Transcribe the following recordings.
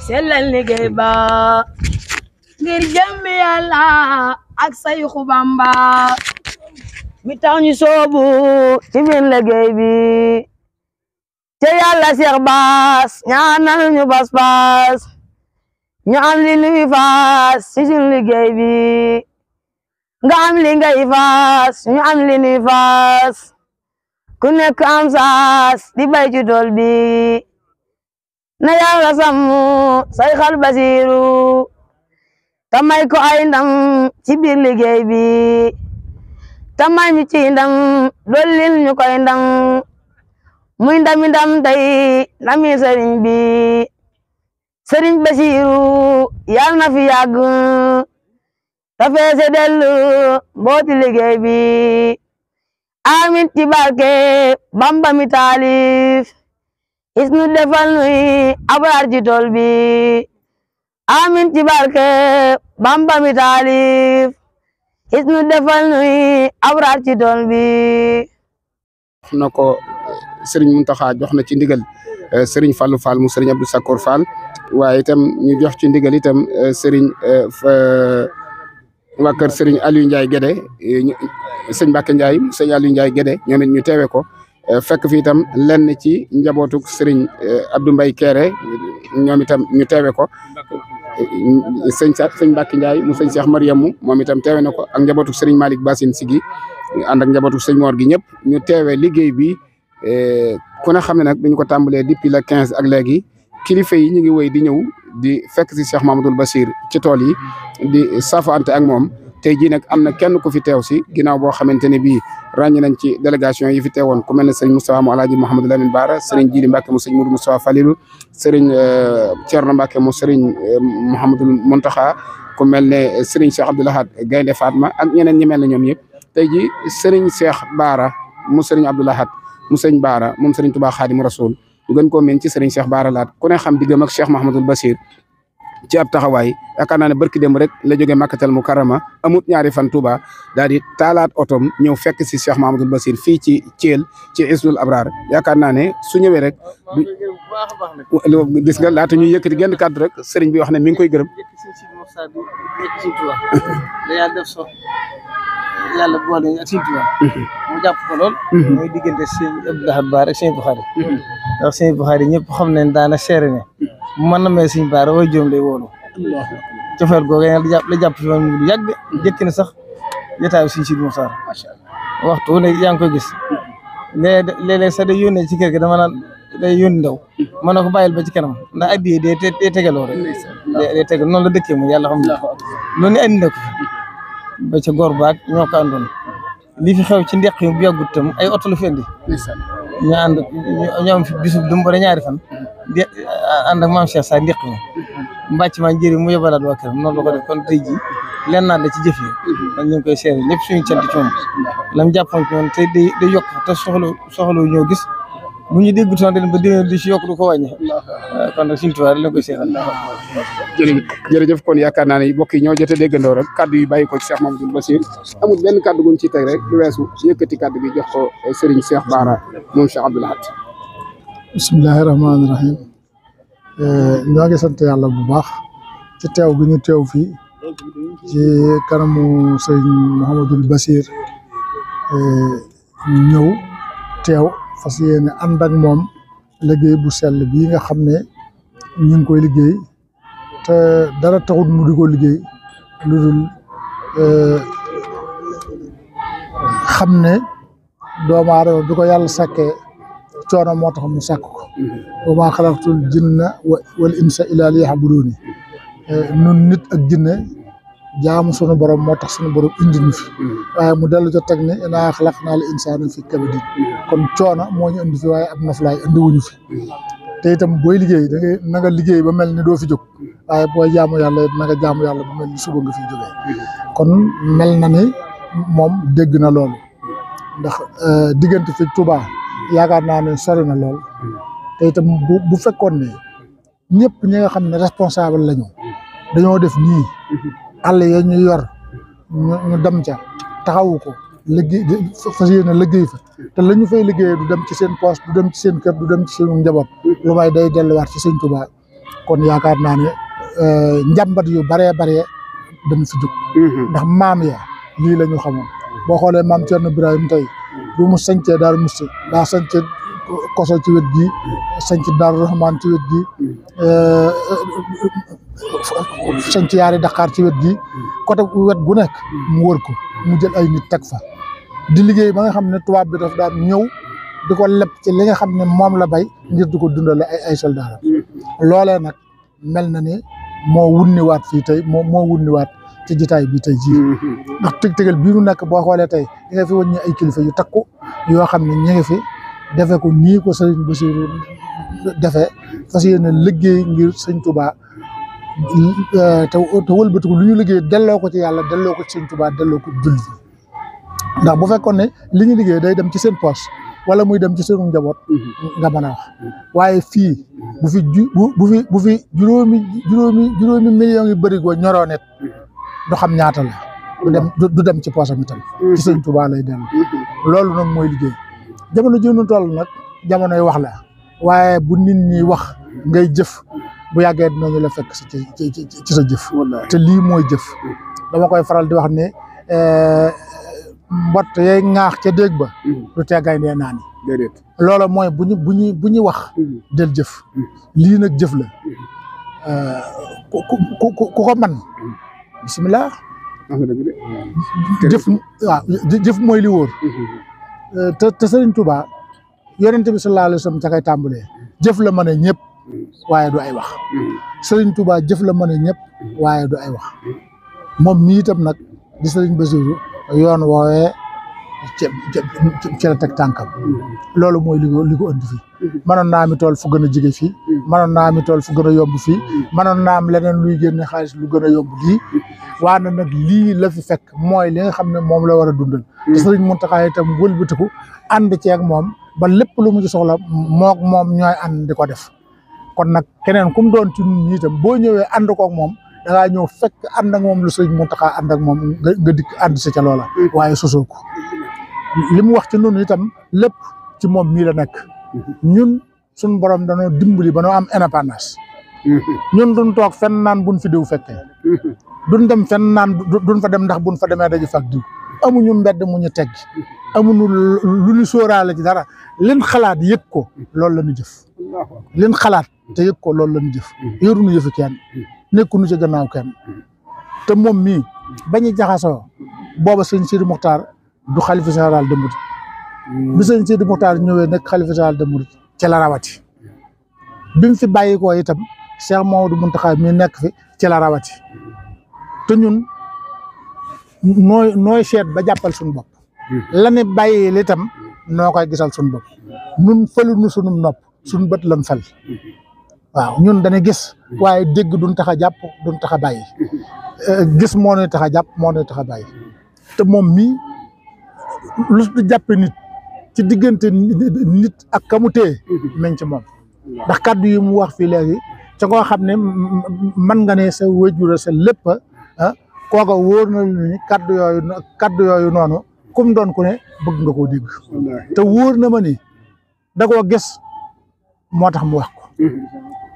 sellal liggéey ba ngir jëmmi Yàlla ak Sayxu Bamba mi tax ñu soobu ci biir liggéey bi te Yàlla Seex Baas ñaanal ñu bas ñu am li nuy faas ci suñu liggéey bi nga am li ngay faas ñu am li nuy faas ku nekk am saas di bay ci tool bi na Yàlla sàmm Sayxal Basiru tamay ko ay ndam ci biir liggéey bi tamay mi ci ndam dollil ñu koy ndam muy ndami ndam tey ndami sëriñ bi sëriñ Basiru Yàlla na fi yàgg ta feese dellu mbooti liggéey bi amin ci barke Bamba mi taalif isnu defal nuy abraar ci tool bi amin ci barke Bamba mi taalif isnu defal nuy abraar ci tool bi na ko Serigne Mountakha jox na ci ndigal Serigne Fallou Fall mu Serigne Abdou Sakor Fall waaye itam ñu jox ci ndigal itam Serigne waa kër Serigne Aliou Ndiaye Guédé sëñ Mbacke Ndiaye sëñ Aliou Ndiaye Guédé ñoom it ñu teewe ko fekk fi itam lenn ci njabootuk Serigne Abdou Mbaye Kéré ñoom itam ñu teewe ko sëñ Mbacke Ndiaye mu sëñ Cheikh Mariamou moom itam teewe na ko ak njabootuk Serigne Malick Bassine Sigi ànd ak njabootuk sëñ Mor gi ñëpp ñu teewe liggéey bi ku ne xam ne nag dañu ko tàmbalee depuis le 15 ak léegi kilifa yi ñu ngi wéy di ñëw di fekk si Cheikh Mamadou Bassir ci tool yi di safante ak moom tey jii nag am na kenn ku fi teew si ginnaaw boo xamante ne bii ràññi nañ ci délégation yi fi teewoon ku mel ne sëriñ Moustapha mu Alaaji Mouhamadou Lamine Bara sëriñ Jili Mbacke mu sëriñ Moudou Moustapha Falilou sëriñ Thierno Mbacke mu sëriñ Mouhamadou Mountakha ku mel ne sëriñ Cheikh Abdou Lahad Gaynde Fatma ak ñeneen ñi mel ne ñoom ñëpp tey jii sëriñ Cheikh Bara mu sëriñ Abdou Lahad mu sëriñ Bara moom sëriñ Touba Khadimu Rasoul ñu gën koo mën ci sëriñ Cheikh Bara Laat ku ne xam diggam ak Cheikh Mahamadul Bassir ci ab taxawaay yaakaar naa ne barki dem rek la jógee Makkatal Mukarrama amut ñaari fan Touba daal di taalaat otom ñëw fekk si Cheikh Mahamadul Bassir fii ci Thiel ci Isnul Abrar yaakaar naa ne su ñëwee rek gis nga laata ñuy yëkkati genn kàddu rek sëriñ bi wax ne mi ngi koy gërëm yàlla boole ñu ak Sëñ Tuubaa mu jàpp ko lool mooy diggante Sëñ Abdou Lahad Bara ak Sëñ Bukhari ndax Sëñ Bukhari ñëpp xam nañ daana seere ne bu mën na mee Sëñ Bara way joom lay woolu cofeel googu la jàpp fi man mu yàgg jëkk na sax jotaayu Sëñ Sidi Moxtaar waxtu ne yaa ngi koy gis léeg-léeg sax day yónnee ci kër gi dama naan day yónni ndaw mën na ko bàyyil ba ci kanam ndax addi day tegaloo rek day tegal noonu la dëkkee mu yàlla xam ne loolu ne andi na ko ba ca góor baag ñoo ko àndoon li fi xew ci ndeq yi bu yàggut tam ay oto la fi indi ñu ànd ñu am fi bisub dum ba ñaari fan di ànd ak maam Cheikh sa ndeq mi mbàcc maa njëriñ mu yebalaat waa këram noonu la ko def kon tey ji leen naan la ci jëf yi kon ñu ngi koy seere ñëpp suñu cant ci moom lam jàppoon ci moom te day yokk te soxla ñoo gis bu ñu dégg toon den ba déwén di ci yokk du ko wàññi kon nag suñu tubaab lañ koy seetal jërëjëf kon yaakaar naa ne mbokk yi ñoo jotee déggandoo rek kaddu yi bàyyi ko ci Cheikh Mamadou Bassir amul benn kaddu guñ ci teg rek lu weesu yëkkati kaddu bi jox ko Serigne Cheikh Bara moom Cheikh Abdou Lahad bismillahi rahmaani rahim ñoo ngi sant yàlla bu baax ci teew bi ñu teew fii ci kanamu Serigne Mouhamadou Bassir ñëw teew fas yéene ànd ak moom liggéey bu sell bii nga xam ne ñu ngi koy liggéey te dara taxut mu di ko liggéey lu dul xam ne doomu aadama bi ko yàlla sàkkee coono moo tax mu sàkk ko wa maa xalaqtul jinna wal insa illaa liya'buduuni nun nit ak jinne jaamu sunu borom moo tax sunu borom indi ñu fi waaye mu dellu jot teg ne innaa xalaqnal insaana fi kabadin kon coono moo ñu indi fi waaye ab noflaay indi wuñu fi te itam booy liggéey da ngay na nga liggéey ba mel ni doo fi jóg waaye booy jaamu yàlla na nga jaamu yàlla ba mel ni suba nga fi jógee kon mel na ni moom dégg na loolu ndax diggante fi Touba yaakaar naa ne sori na lool te itam bu fekkoon ne ñëpp ñi nga xam ne responsable lañu dañoo def nii àll ya ñu yor ñu dem ca taxawu ko liggéey fas yéene liggéey fa te la ñu fay liggéeyee du dem ci seen poos du dem ci seen kër du dem ci seen njaboot lu may day delluwaat ci Sëñ Tuubaa kon yaakaar naa ne njàmbat yu baree baree dana fi jóg ndax maam ya lii la ñu xamoon boo xoolee maam Cerno Birahim tey bu mu sañcee Daaru Musti daa sañce Koso ci wet gi sañc Daaru Rahmaan ci wet gi sañc yaari Dakar ci wet gi côté wet gu nekk mu wër ko mu jël ay nit teg fa di liggéey ba nga xam ne tubaab bi daf daan ñëw di ko leb ci li nga xam ne moom la bay ngir di ko dundale ay soldaaram loolee nag mel na ni moo wunniwaat fii tey moo wunniwaat ci jitaay bi tey jii ndax tëg-tëgal bii nu nekk boo xoolee tey di nga fi wàññi ay kilifa yu takku yoo xam ne ñu ngi fi defe ko nii ko sëriñ Bassirou defee fas yéene liggéey ngir Sëñ Tuubaa te wëlbatiku lu ñu liggéey delloo ko ci yàlla delloo ko ci Sëñ Tuubaa delloo ko julli ndax bu fekkoon ne li ñu liggéey day dem ci seen poche wala muy dem ci seenu njaboot nga mën a wax waaye fii bu fi juróomi millions yu bëri goo ñoroo net du xam ñaata la du dem ci poosam itam ci Sëñ Tuubaa lay dellu loolu nag mooy liggéey jamono ji ñu toll nag jamonoy wax la waaye bu nit ñi wax ngay jëf bu yàggee dinañu la fekk si ci sa jëf te lii mooy jëf dama koy faral di wax ne mbott yay ŋaax ca déeg ba du teggaay ndee naan yi loola mooy bu ñu wax del jëf lii nag jëf la ku ko man bisimilah jëf waaw jëf mooy li wóor te Sëriñ Tuubaa yonent bi sallallahu alayhi wa sallam ca kay tàmbalee jëf la mën a ñëpp waaye du ay wax Sëriñ Tuubaa jëf la mën a ñëpp waaye du ay wax moom mi itam nag di Sëriñ Bassirou yoon woowee ci la teg tànkam loolu mooy li ko indi fii mënoon naa mi tool fu gën a jege fii mënoon naa mi tool fu gën a yomb fii mënoon naa am leneen luy génne xaalis lu gën a yomb lii waaye nag lii la fi fekk mooy li nga xam ne moom la war a dundal te Sëriñ Muntaxa itam wëlbatiku ànd ci ak moom ba lépp lu mu ci soxla moom ñooy ànd di ko def kon nag keneen ku mu doon ci ñun ñi itam boo ñëwee ànd koog moom da ngaa ñëw fekk ànd ak moom lu Sëriñ Muntaxa ànd ak moom nga dikk ànd si ca loola waaye sosoo ko li mu wax ci noonu itam lépp ci moom mii la nekk ñun suñ borom danoo dimbali ba noo am indépendance ñun duñ toog fenn naan buñ fi diw fekkee duñ dem fenn naan duñ fa dem ndax buñ fa demee daji fak diw amuñu mbedd mu ñu tegg amuñu lu ñu sóoraale ci dara leen xalaat yëg ko loolu la ñu jëf leen xalaat te yëg ko loolu la ñu jëf yoruñu yëfi kenn nekkuñu ci gannaaw kenn te moom mii bañu jaxasoo booba sëñ Sidi Muxtaar du xalifa général de Mouride bi sëñ Sidi Muxtaar ñëwee nekk xalifa général de Mouride ci la rawati bi mu fi bàyyi ko itam Cheikh Mamadou Mountakha mi nekk fi ci la rawati te ñun nooy seet ba jàppal suñu bopp la ne bàyyi li itam noo koy gisal suñu bopp nun fëluñu suñu nopp suñu bët lan fal waaw ñun dañuy gis waaye dégg duñ tax a jàpp duñ tax a bàyyi gis moo nuy tax a jàpp moo nuy tax a bàyyi te moom mii lu di jàppe nit ci diggante nit ak kamu téye meñ ci moom ndax kaddu yi mu wax fii léegi ca koo xam ne man nga ne sa wéjura sa lépp kooka wóor na ni kaddu yooyu noonu kum doon ku ne bëgg nga koo dégg te wóor na ma ni da koo gis moo tax mu wax ko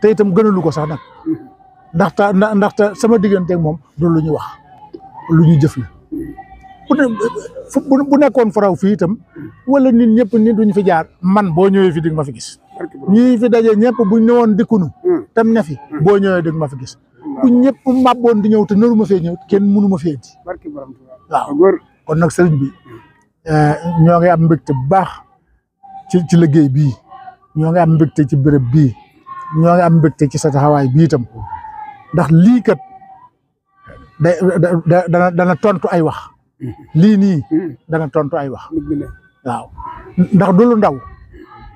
te itam gënalu ko sax nag ndaxte sama digganteeg moom du lu ñu wax lu ñu jëf la bu nekkoon faraw fii itam wala nit ñëpp nit duñ fi jaar man boo ñëwee fi di nga ma fi gis ñii fi daje ñëpp buñ ñëwoon dikkunu tam ne fi boo ñëwee di nga ma fi gis bu ñëpp màbboon di ñëw te naru ma fee ñëw kenn mënu ma fee indi waaw kon nag sëriñ bi ñoo ngi am mbégte bu baax ci liggéey bii ñoo ngi am mbégte ci béréb bii ñoo ngi am mbégte ci sa taxawaay bii itam ndax lii kat dana tontu ay wax lii nii dana tontu ay wax waaw ndax du lu ndaw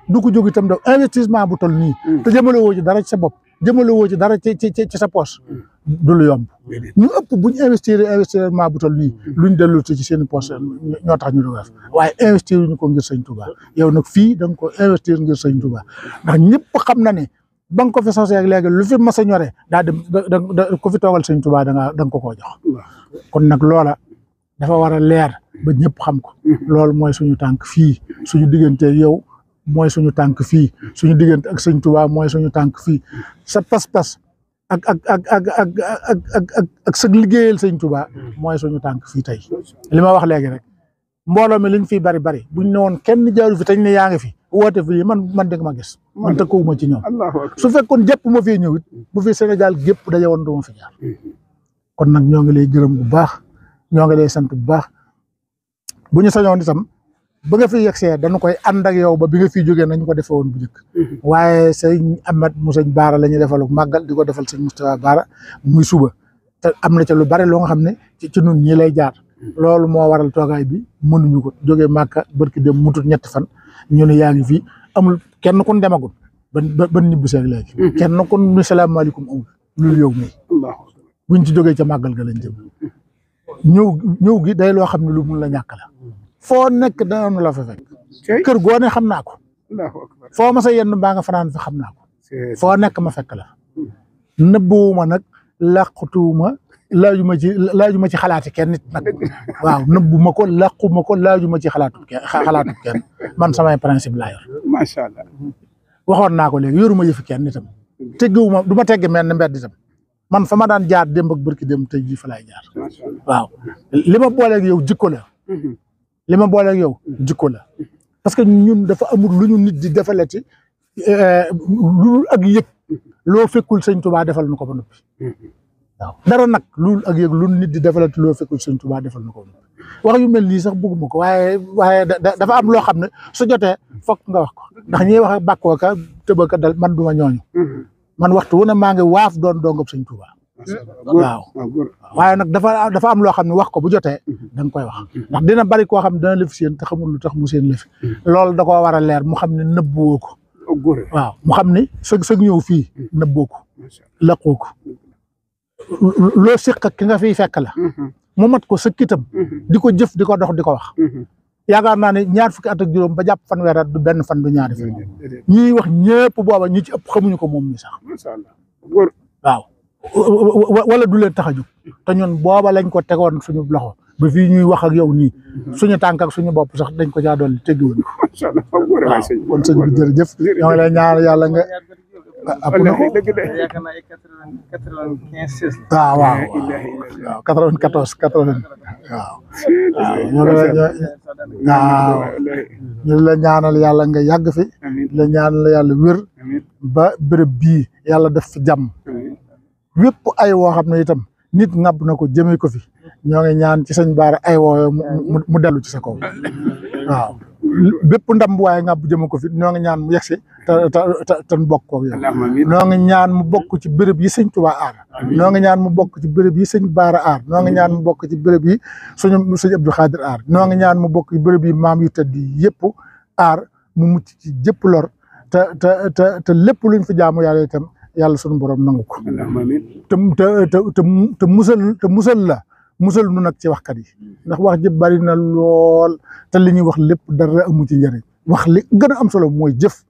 du ko jóg itam daw investissement bu toll nii te jëmale woo ci dara ci sa bopp jëmale woo ci dara ci sa poche du lu yomb ñu ëpp buñ investissement bu toll nii luñ dellu ci seen poche ñoo tax ñu def waaye investir ñu ko ngir Sëñ Touba yow nag fii da nga ko investir ngir Sëñ Touba ndax ñëpp xam na ne ba nga ko fi sosee ak léegi lu fi mas a ñoree daa dem ku fi toogal sëñ Tuubaa da nga ko koo jox kon nag loola dafa war a leer ba ñëpp xam ko loolu mooy suñu tànk fii suñu diggante yow mooy suñu tànk fii suñu diggante ak sëñ Tuubaa mooy suñu tànk fii sa pas-pas ak sa liggéeyal sëñ Tuubaa mooy suñu tànk fii tey li ma wax léegi rek mbooloo mi liñ fi bari buñ ne woon kenn jaaru fi tañ ne yaa ngi fi woote fii man dëgg ma gis man tëkkuwuma ci ñoom su fekkoon jëpp ma fii ñëw it bu fi Sénégal gépp daje woon du ma fi jaar kon nag ñoo ngi lay gërëm bu baax ñoo ngi lay sant bu baax bu ñu sañoon itam ba nga fi yegsee dañu koy ànd ak yow ba bi nga fi jógee nañ ko defee woon bu njëkk waaye sëñ Ahmed mu sëñ Baara la ñuy defal màggal di ko defal sëñ Moustapha Baara muy suba te am na ca lu bari loo nga xam ne ci nun ñii lay jaar loolu moo waral toogaay bi mënuñu ko jógee Màkka barki dem mutut ñetti fan ñu ne yaa ngi fi amul kenn kun demagul ban ñibbi seeg léegi kenn kun ni salaamaaleykum amul loolu yow mii buñ ci jógee ca màggal ga lañ jëm ñëw gi day loo xam ne lu mun la ñàkk la foo nekk danañu la fa fekk kër goo ne xam naa ko foo ma sa yenn mbaa nga fanaan fi xam naa ko foo nekk ma fekk la nëbbuwuma nag làqutuwuma laajuma ci xalaati kenn nit nag waaw nëbbuma ko làquma ko laajuma ci xalaatu kenn man samay principe laa yor macha allah waxoon naa ko léegi yoruma yëfi kenn itam teggiwuma du ma tegge mel ne mbedd itam man fa ma daan jaar démb ak barki démb tey jii fa laay jaar waaw li ma booleeg yow jikko la li ma booleeg yow jikko la parce que ñun dafa amul lu ñu nit di defalati lu ak yëg loo fekkul sëñ Tuubaa defal na ko ba noppi waaw dara nag lu ak yëg lu nit di defalati loo fekkul sëñ Tuubaa defal na ko ba noppi wax yu mel nii sax bëgguma ko waaye dafa am loo xam ne su jotee fokk nga wax ko ndax ñiy wax ak bàkkoo ka tëbaka dal man duma ñooñu man waxtu wu ne maa ngi waaf doon dongab sëñ Tuubaa waaw waaye nag dafa am loo xam ne wax ko bu jotee da nga koy wax ndax dina bari koo xam ne dana lëf seen te xamul lu tax mu seen lëfi loolu da koo war a leer mu xam ne nëbbuwoo ko waaw mu xam ne sëg ñëw fii nëbboo ko laqoo ko loo siq ak ki nga fiy fekk la mu mat ko sëkkitam di ko jëf di ko dox di ko wax yaakaar naa ne ñaar fukki at ak juróom ba jàpp fanweer at du benn fan du ñaari fan ñiy wax ñëpp booba ñi ci ëpp xamuñu ko moom mi sax waaw wala du leen tax a jóg te ñun booba lañ ko tegoon suñu loxo ba fii ñuy wax ak yow nii suñu tànk ak suñu bopp sax dañ ko caa dolli teggiwuñu ko waaw kon sëñ bi jërëjëf ñoo ngi lay ñaan yàlla nga ap na ko yaakaar naa 95 waaw waaw 94 waaw ñu la ñaanal yàlla nga yàgg fi la ñaanal yàlla wér ba béréb bii yàlla def fi jàmm wépp ay woo xam ne itam nit ŋàbb na ko jëmee ko fi ñoo ngi ñaan ci sëñ Baara ay woo mu dellu ci sa kaw waaw bépp ndam bu waaye ngàbb jëmee ko fi ñoo ngi ñaan mu yegsi te bokk koog yow ñoo ngi ñaan mu bokk ci béréb yi sëñ Tuubaa aar ñoo ngi ñaan mu bokk ci béréb yi sëñ Baara aar ñoo ngi ñaan mu bokk ci béréb yi sëñ Abdou Khadir aar ñoo ngi ñaan mu bokk ci béréb yi maam yu tëdd yëpp aar mu mucc ci jëpp lor te lépp luñ fi jaamu yàlla itam yàlla sunu borom nangu ko te musal nu nag ci waxkat yi ndax wax jëpp bari na lool te li ñuy wax lépp dara amu ci njëriñ wax li gën a am solo mooy jëf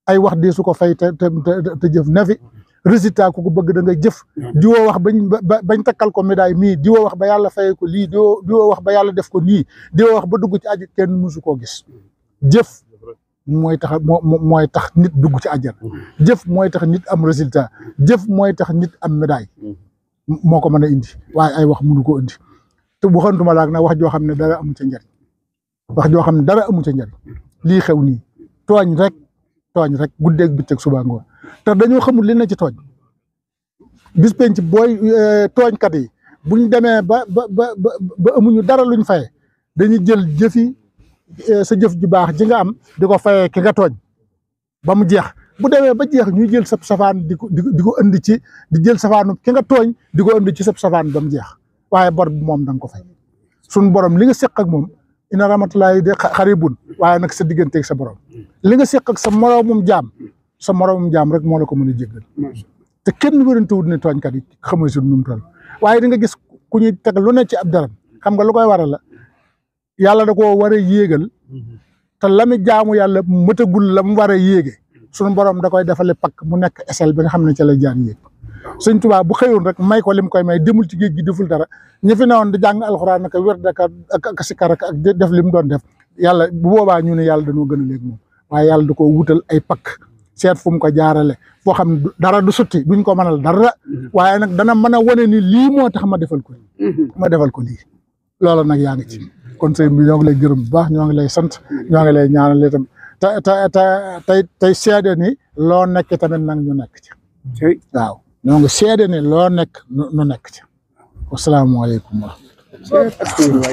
ay wax dee su ko fay te jëf na fi résultat ku ko bëgg da nga jëf diwoo wax bañ takkal ko médaille mii diwoo wax ba yàlla fay ko lii diwoo wax ba yàlla def ko nii diwoo wax ba dugg ci àjjana kenn musu koo gis jëf mooy tax nit dugg ci àjjana jëf mooy tax nit am résultat jëf mooy tax nit am médaille moo ko mën a indi waaye ay wax mënu ko indi te bu xantuma laag nag wax joo xam ne dara amu ca njariñ wax joo xam ne dara amu ca njariñ lii xew nii tooñ rek guddeeg bëccëg suba ngoon te dañoo xamul li na ci tooñ bis penc booy tooñkat yi buñ demee ba amuñu dara luñ faye dañuy jël jëfi sa jëf ju baax ji nga am di ko fayee ki nga tooñ ba mu jeex bu demee ba jeex ñuy jël sab safaan di ko indi ci di jël safaanu ki nga tooñ di ko indi ci sab safaan ba mu jeex waaye bor bi moom da nga ko fay suñ borom li nga seq ak moom ina rahmatullahi de xaribun waaye nag sa digganteeg sa borom li nga seq ak sa moroomum jaam rek moo la ko mën a jéggal te kenn wérante wut ne tooñkat yi xamoo si nu mu toll waaye di nga gis ku ñuy teg lu ne ci ab daram xam nga lu koy waral la yàlla da koo war a yéegal te la mu jaamu yàlla mëtagul la mu war a yéege suñu borom da koy defale pakk mu nekk esel bi nga xam ne ca lay jaar yéeg sëñ Tuubaa bu xëyoon rek may ko lim koy may demul ci géej gi deful dara ñi fi newoon di jàng alxuraan naka wér ak sikar ak def li mu doon def yàlla bu boobaa ñu ne yàlla dañoo gën a léegi moom waaye yàlla da ko wutal ay pakk seet fu mu ko jaarale foo xam ne dara du sutti duñ ko mënal dara waaye nag dana mën a wane ni lii moo tax ma defal ko lii loola nag yaa ngi ci kon sëñ bi ñoo ngi lay gërëm bu baax ñoo ngi lay sant ñoo ngi lay ñaanal itam tey seede ni loo nekk tamit nag ñu nekk ci waaw ñoo ngi seede ni loo nekk nu nekk ci wasalaamaaleykum wa rahmatulah